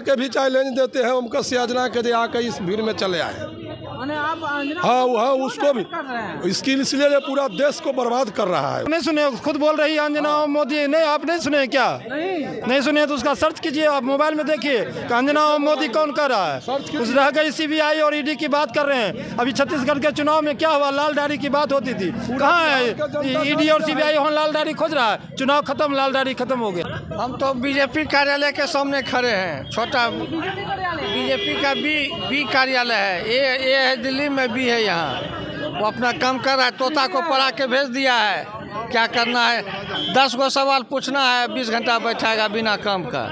के भी चैलेंज देते हैं उनका योजना के आके इस भीड़ में चले आए। हाँ उसको भी इसकी इसलिए ये पूरा देश को बर्बाद कर रहा है। नहीं सुने, खुद बोल रही है अंजना मोदी। नहीं, आप नहीं सुने क्या? नहीं सुने तो उसका सर्च कीजिए, आप मोबाइल में देखिए अंजना मोदी कौन कर रहा है। उस रह गई CBI और ED की बात कर रहे हैं। अभी छत्तीसगढ़ के चुनाव में क्या हुआ? लाल डायरी की बात होती थी, कहाँ है ED और CBI? वहाँ लाल डायरी खोज रहा है। चुनाव खत्म, लाल डायरी खत्म हो गया। हम तो बीजेपी कार्यालय के सामने खड़े हैं। छोटा बीजेपी का बी कार्यालय है, ये है दिल्ली में भी है। यहाँ वो अपना काम कर रहा है। तोता को पढ़ा के भेज दिया है। क्या करना है? 10 गो सवाल पूछना है, 20 घंटा बैठाएगा बिना काम का।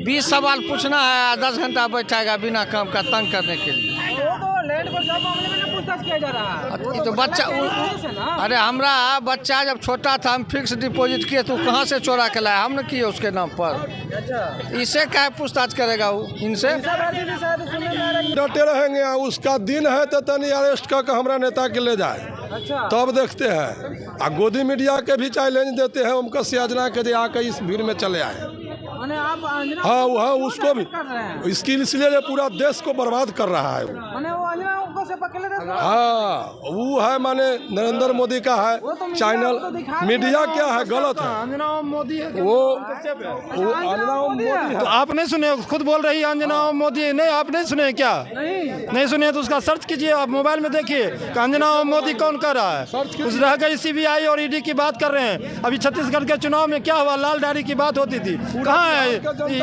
20 सवाल पूछना है, 10 घंटा बैठाएगा बिना काम का, तंग करने के लिए। तो बच्चा अरे हमारा बच्चा जब छोटा था, हम फिक्स डिपॉजिट किए तो कहाँ से चोरा के लाया? हमने किए उसके नाम पर। इससे क्या पूछताछ करेगा वो? इनसे डटे रहेंगे। उसका दिन है तो तनी अरेस्ट करके हमारा नेता के ले जाए, तब देखते हैं। गोदी मीडिया के भी चैलेंज देते हैं उनका योजना के आके इस भीड़ में चले आए। हाँ उसको भी इसकी इसलिए ये पूरा देश को बर्बाद कर रहा है। हाँ वो है माने नरेंद्र मोदी का है चैनल। मीडिया क्या है? गलत है। अंजना मोदी वो अंजना मोदी है। तो आप नहीं सुने, खुद बोल रही है अंजना मोदी। नहीं, आप नहीं सुने क्या? नहीं सुने तो उसका सर्च कीजिए, आप मोबाइल में देखिए अंजना मोदी कौन कर रहा है। उस रह गई CBI और ED की बात कर रहे हैं। अभी छत्तीसगढ़ के चुनाव में क्या हुआ? लाल डायरी की बात होती थी, कहाँ है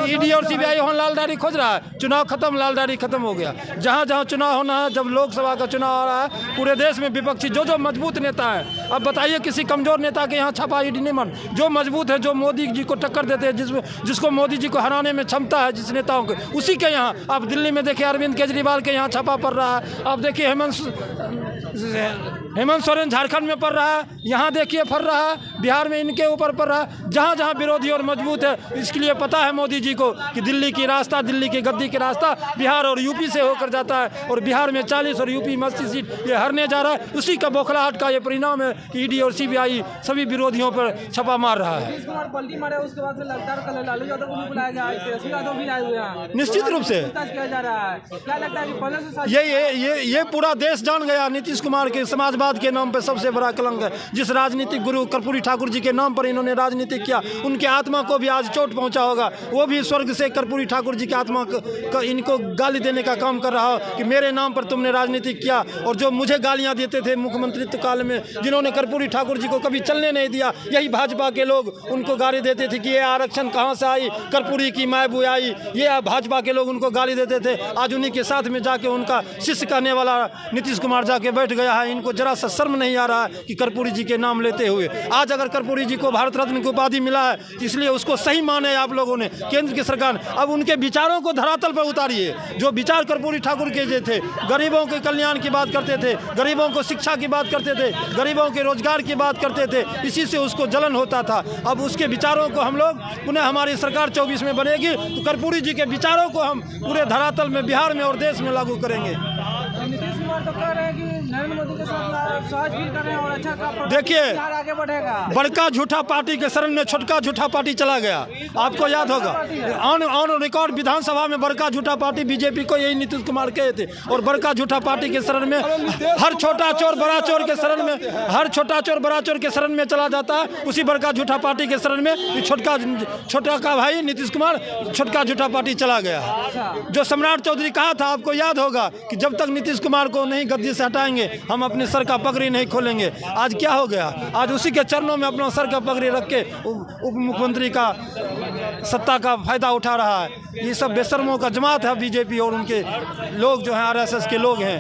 ED और CBI? वहाँ लाल डायरी खोज रहा है। चुनाव खत्म, लाल डायरी खत्म हो गया। जहाँ जहाँ चुनाव होना है, जब लोकसभा का चुनाव आ रहा है, पूरे देश में विपक्षी जो मजबूत नेता है, अब बताइए किसी कमजोर नेता के यहाँ छापा ED नहीं मन। जो मजबूत है, जो मोदी जी को टक्कर देते हैं, जिसको मोदी जी को हराने में क्षमता है, जिस नेताओं के, उसी के यहाँ। आप दिल्ली में देखिए अरविंद केजरीवाल के यहाँ छापा पड़ रहा है। आप देखिए हेमंत सोरेन झारखंड में पड़ रहा है, यहाँ देखिए फर रहा है, बिहार में इनके ऊपर पड़ रहा है। जहाँ जहाँ विरोधी और मजबूत है, इसके लिए पता है मोदी जी को कि दिल्ली की रास्ता, दिल्ली की गद्दी की रास्ता बिहार और यूपी से होकर जाता है, और बिहार में 40 और यूपी में 80 सीट ये हारने जा रहा है। उसी का बौखलाहट का ये परिणाम है कि ED और CBI सभी विरोधियों पर छापा मार रहा है। निश्चित रूप से ये पूरा देश जान गया नीतीश कुमार के समाजवाद के नाम पर सबसे बड़ा कलंक है। जिस राजनीतिक गुरु कर्पूरी ठाकुर जी के नाम पर इन्होंने राजनीति किया, उनके आत्मा को भी आज चोट पहुंचा होगा। वो भी स्वर्ग से कर्पूरी ठाकुर जी की आत्मा का इनको गाली देने का काम कर रहा हो कि मेरे नाम पर तुमने राजनीति किया। और जो मुझे गालियां देते थे मुख्यमंत्रित्व काल में, जिन्होंने कर्पूरी ठाकुर जी को कभी चलने नहीं दिया, यही भाजपा के लोग उनको गाली देते थे कि ये आरक्षण कहाँ से आई, कर्पूरी की मायबू आई। ये भाजपा के लोग उनको गाली देते थे। आज उन्हीं के साथ में जाके उनका शिष्य कहने वाला नीतीश कुमार जाके बैठ गया है। इनको जरा सा शर्म नहीं आ रहा है कि कर्पूरी जी के नाम लेते हुए। आज अगर कर्पूरी जी को भारत रत्न की उपाधि मिला है, इसलिए उसको सही माने आप लोगों ने, केंद्र की सरकार। अब उनके विचारों को धरातल पर उतारिए। जो विचार कर्पूरी ठाकुर के जो थे, गरीबों के कल्याण की बात करते थे, गरीबों को शिक्षा की बात करते थे, गरीबों के रोजगार की बात करते थे, इसी से उसको जलन होता था। अब उसके विचारों को हम लोग पुनः, हमारी सरकार 24 में बनेगी तो कर्पूरी जी के विचारों को हम पूरे धरातल में, बिहार में और देश में लागू करेंगे। नीतीश कुमार तो कह रहे हैं कि नरेंद्र मोदी के साथ सहज फील कर रहे हैं और अच्छा का देखिए, आगे बढ़ेगा। बड़का झूठा पार्टी के शरण में छोटका झूठा पार्टी चला गया। आपको याद होगा ऑन रिकॉर्ड विधानसभा में बड़का झूठा पार्टी बीजेपी को यही नीतीश कुमार कहे थे। और बड़का झूठा पार्टी के शरण में हर छोटा चोर बड़ा चोर के शरण में, हर छोटा चोर बड़ा चोर के शरण में चला जाता है। उसी बड़का झूठा पार्टी के शरण में छोटा का भाई नीतीश कुमार छोटका झूठा पार्टी चला गया। जो सम्राट चौधरी कहा था, आपको याद होगा कि जब तक नीतीश कुमार को नहीं गद्दी से हटाएंगे, हम अपने सर का पगड़ी नहीं खोलेंगे। आज क्या हो गया? आज उसी के चरणों में अपना सर का पगड़ी रख के उप मुख्यमंत्री का सत्ता का फायदा उठा रहा है। ये सब बेशर्मों का जमात है बीजेपी और उनके लोग जो हैं RSS के लोग हैं।